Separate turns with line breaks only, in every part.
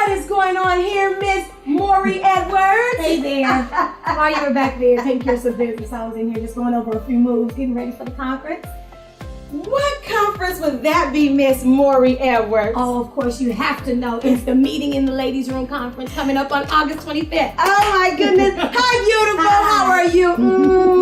What is going on here, Miss Mori Edwards?
Hey there. While you were back there taking care of some business, I was in here just going over a few moves, getting ready for the conference.
What conference would that be, Miss Mori Edwards?
Oh, of course, you have to know. It's the Meeting in the Ladies' Room conference coming up on August 25th.
Oh my goodness. Hi, beautiful. How are you?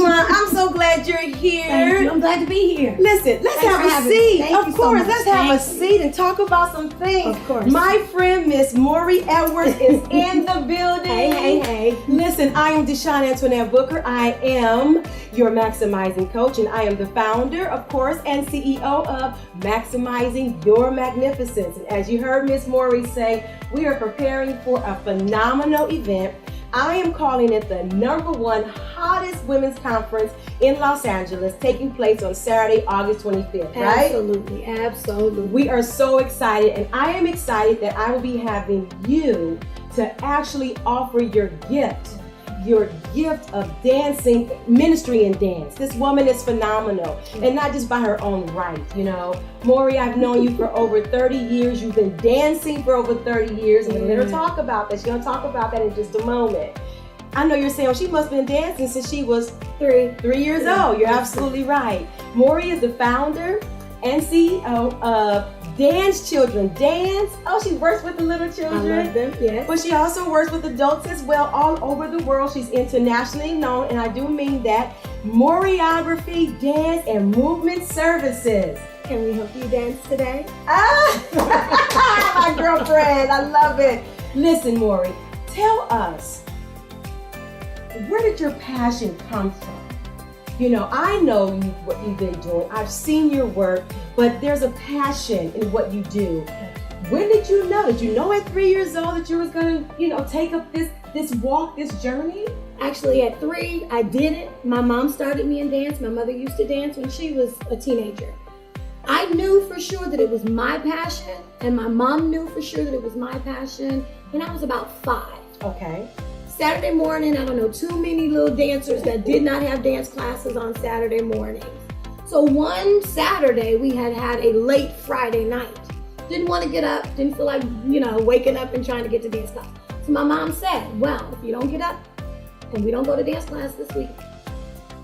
I'm so glad you're here.
Thank you. I'm glad to be here.
Listen, let's
Thanks for
have a
having me.
seat.
Thank
Of
you so
course,
much.
let's have a
Thank you.
seat and talk about some things.
Of course.
My friend, Miss Mori Edwards, is in the building.
Hey.
Listen, I am Deshawn Antoinette Booker. I am your maximizing coach, and I am the founder, of course, and CEO of Maximizing Your Magnificence. And as you heard Miss Mori say, we are preparing for a phenomenal event. I am calling it the #1 hottest women's conference in Los Angeles, taking place on Saturday, August 25th, right?
Absolutely.
We are so excited, and I am excited that I will be having you to actually offer your gift of dancing, ministry and dance. This woman is phenomenal, and not just by her own right, you know. Mori, I've known you for over 30 years. You've been dancing for over 30 years, and let her talk about that. She's gonna talk about that in just a moment. I know you're saying, well, she must have been dancing since she was three years old. You're absolutely right. Mori is the founder and CEO of Dance Children. Dance. Oh, she works with the little children.
I love them, yes.
But she also works with adults as well, all over the world. She's internationally known, and I do mean that. Choreography, dance, and movement services.
Can we help you dance today?
My girlfriend, I love it. Listen, Mori, tell us, where did your passion come from? You know, I know what you've been doing. I've seen your work, but there's a passion in what you do. When did you know? Did you know at 3 years old that you was gonna, take up this walk, this journey?
Actually, at 3, I didn't. My mom started me in dance. My mother used to dance when she was a teenager. I knew for sure that it was my passion, and my mom knew for sure that it was my passion when I was about 5.
Okay.
Saturday morning, I don't know too many little dancers that did not have dance classes on Saturday mornings. So one Saturday, we had a late Friday night. Didn't want to get up, didn't feel like, waking up and trying to get to dance class. So my mom said, well, if you don't get up and we don't go to dance class this week,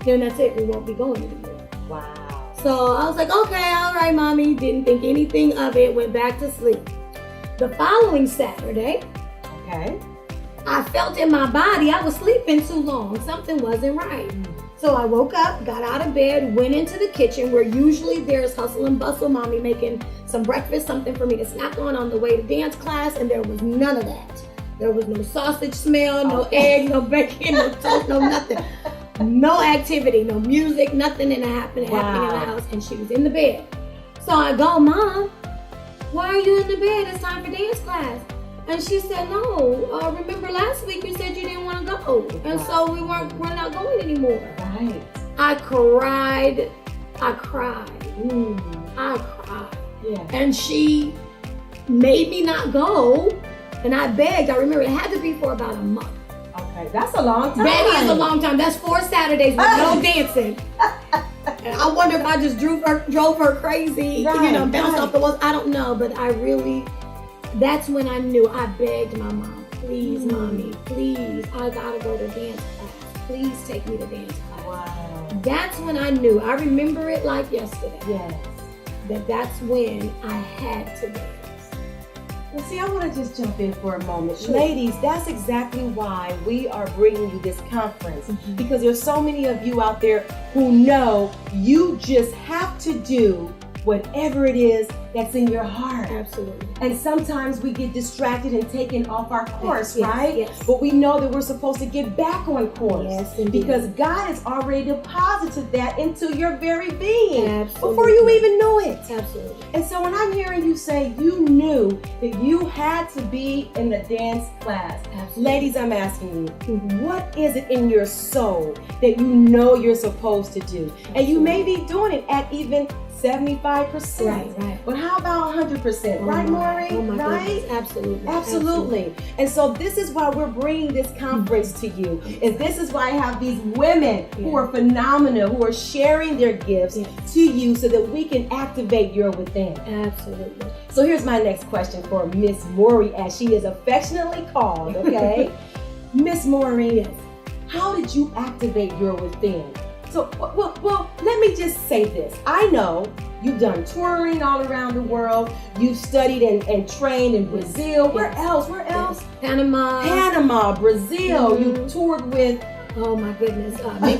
then that's it, we won't be going anymore.
Wow.
So I was like, okay, all right, mommy. Didn't think anything of it, went back to sleep. The following Saturday,
okay,
I felt in my body, I was sleeping too long. Something wasn't right. So I woke up, got out of bed, went into the kitchen where usually there's hustle and bustle, mommy making some breakfast, something for me to snack on the way to dance class, and there was none of that. There was no sausage smell, no egg, no bacon, no toast, no nothing. No activity, no music, nothing happening in the house, and she was in the bed. So I go, Mom, why are you in the bed? It's time for dance class. And she said, no, remember last week you said you didn't want to go. And so we're not going anymore.
Right.
I cried.
Yeah.
And she made me not go. And I begged. I remember it had to be for about a month.
Okay, that's a long time.
That is a long time. That's 4 Saturdays with no dancing. And I wonder if I just drove her crazy, bounced off the walls. I don't know, but that's when I knew. I begged my mom, please, mommy, please, I gotta go to dance class. Please take me to dance class.
Wow.
That's when I knew. I remember it like yesterday.
Yes.
That's when I had to dance.
Well, see, I want to just jump in for a moment. Sure. Ladies, that's exactly why we are bringing you this conference. Mm-hmm. Because there's so many of you out there who know you just have to do whatever it is that's in your heart.
Absolutely.
And sometimes we get distracted and taken off our course, right?
Yes.
But we know that we're supposed to get back on course.
Yes, indeed.
Because God has already deposited that into your very being.
Absolutely.
Before you even knew it.
Absolutely.
And so when I'm hearing you say you knew that you had to be in the dance class,
absolutely.
Ladies, I'm asking you, what is it in your soul that you know you're supposed to do? And you may be doing it at even 75%.
Right.
But how about 100%? Right, Mori?
Oh my
right?
goodness.
Absolutely. And so this is why we're bringing this conference to you. And this is why I have these women who are phenomenal, who are sharing their gifts to you so that we can activate your within.
Absolutely.
So here's my next question for Miss Mori, as she is affectionately called, okay? Miss Mori, how did you activate your within? So, well, let me just say this. I know you've done touring all around the world. You've studied and trained in Brazil. Where else? Panama, Brazil. You toured with,
oh my goodness, Mint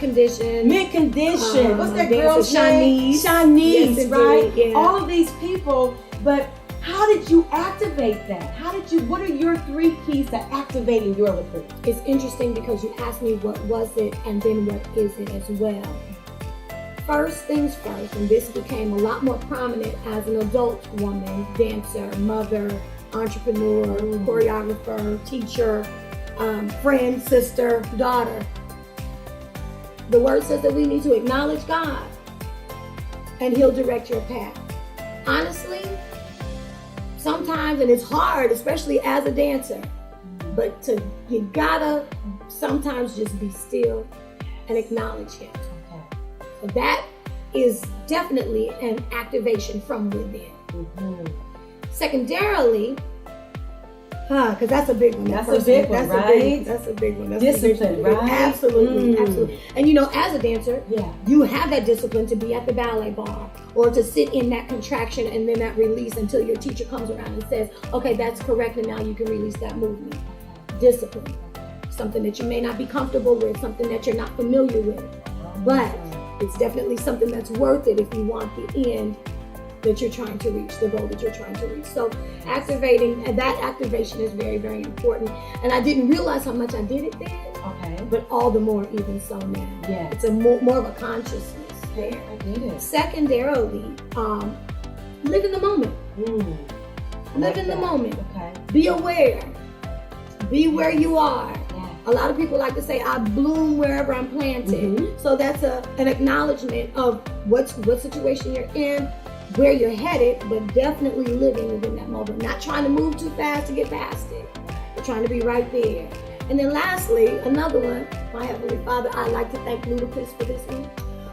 Condition.
What's that girl's
name?
Shanice,
yes,
right?
Yeah.
All of these people, but how did you activate that? What are your 3 keys to activating your within?
It's interesting because you asked me what was it and then what is it as well. First things first, and this became a lot more prominent as an adult woman, dancer, mother, entrepreneur, choreographer, teacher, friend, sister, daughter. The word says that we need to acknowledge God and He'll direct your path. Honestly, sometimes, and it's hard, especially as a dancer, but you gotta sometimes just be still and acknowledge Him. So that is definitely an activation from within. Secondarily, because that's a big one.
That's a big one, right?
That's a big one.
Discipline, right?
Absolutely. And you know, as a dancer, you have that discipline to be at the ballet bar or to sit in that contraction and then that release until your teacher comes around and says, okay, that's correct, and now you can release that movement. Discipline. Something that you may not be comfortable with, something that you're not familiar with. But it's definitely something that's worth it if you want the end that you're trying to reach, the goal that you're trying to reach. So activating, and that activation is very, very important. And I didn't realize how much I did it then. Okay. But all the more even so now. Yeah. It's a more of a consciousness there.
I get it.
Secondarily, live in the moment. Live in the moment. Okay. Be aware. Be where you are. A lot of people like to say, I bloom wherever I'm planted. So that's an acknowledgement of what situation you're in, where you're headed, but definitely living within that moment. Not trying to move too fast to get past it, but trying to be right there. And then lastly, another one, my Heavenly Father, I like to thank Ludacris for this one.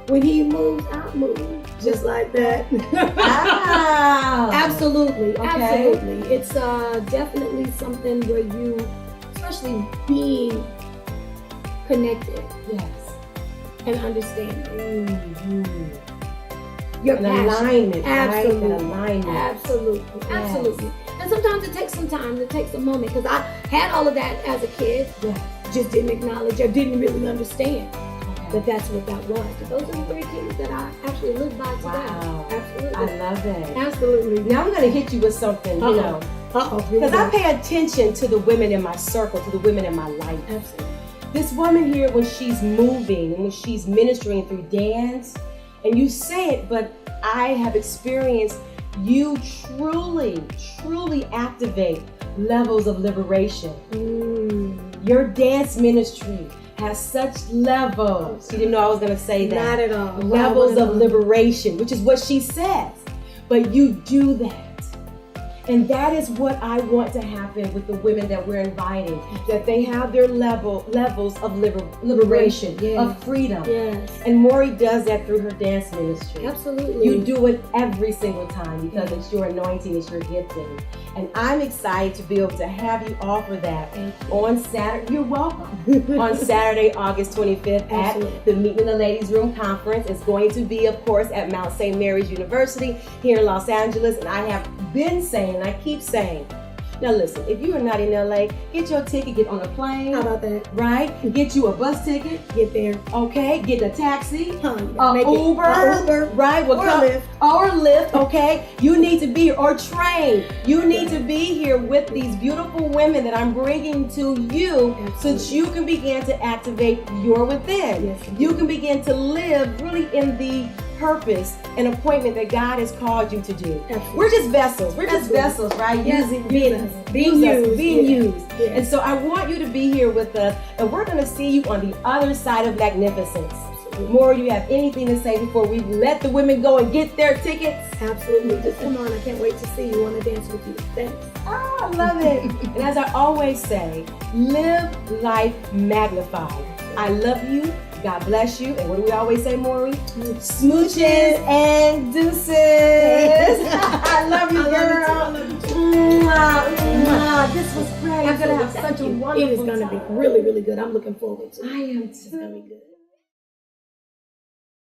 When he moves, I move. Just like that.
Wow.
Absolutely. It's definitely something where you, especially being connected, and understanding. Your passion.
Alignment,
absolutely,
right? Alignment.
Absolutely. And sometimes it takes some time, it takes a moment, because I had all of that as a kid, just didn't acknowledge or didn't really understand. But that's what that was. But those are the 3 keys that I actually live by today.
Wow.
Absolutely.
I love that.
Absolutely.
Now I'm going to hit you with something, you know. Because I pay attention to the women in my circle, to the women in my life.
Absolutely.
This woman here, when she's moving and when she's ministering through dance, and you say it, but I have experienced you truly activate levels of liberation. Your dance ministry has such levels. You didn't know I was going to say that.
Not at all.
Levels of liberation, which is what she says. But you do that. And that is what I want to happen with the women that we're inviting, that they have their levels of liberation, of freedom. Yes. And Mori does that through her dance ministry.
Absolutely.
You do it every single time because it's your anointing, it's your gifting. And I'm excited to be able to have you offer that on Saturday. You're welcome. On Saturday, August 25th at the Meetin in the Ladies Room Conference. It's going to be, of course, at Mount St. Mary's University here in Los Angeles. And I have been saying, I keep saying, now listen, if you are not in LA, get your ticket, get on a plane.
How about that?
Right? Get you a bus ticket.
Get there.
Okay? Get a taxi.
Uber.
Right?
Or Lyft.
Or Lyft, okay? You need to be here. Or train. You need to be here with these beautiful women that I'm bringing to you so that you can begin to activate your within. Yes, you can begin to live really in the purpose and appointment that God has called you to do. Absolutely. We're just vessels. We're just vessels, right? Being used. Yeah. And so I want you to be here with us, and we're going to see you on the other side of magnificence. Mori, do you have anything to say before we let the women go and get their tickets?
Absolutely. Just come on. I can't wait to see you. Want to dance with you. Thanks.
Oh, I love it. And as I always say, live life magnified. I love you. God bless you. And what do we always say, Mori? Smooches and deuces. I love you, girl.
I love you too.
Mwah. This was great. I'm going to have such a wonderful
It is going to be really, really good. I'm looking forward to it.
I am
It's going to be good.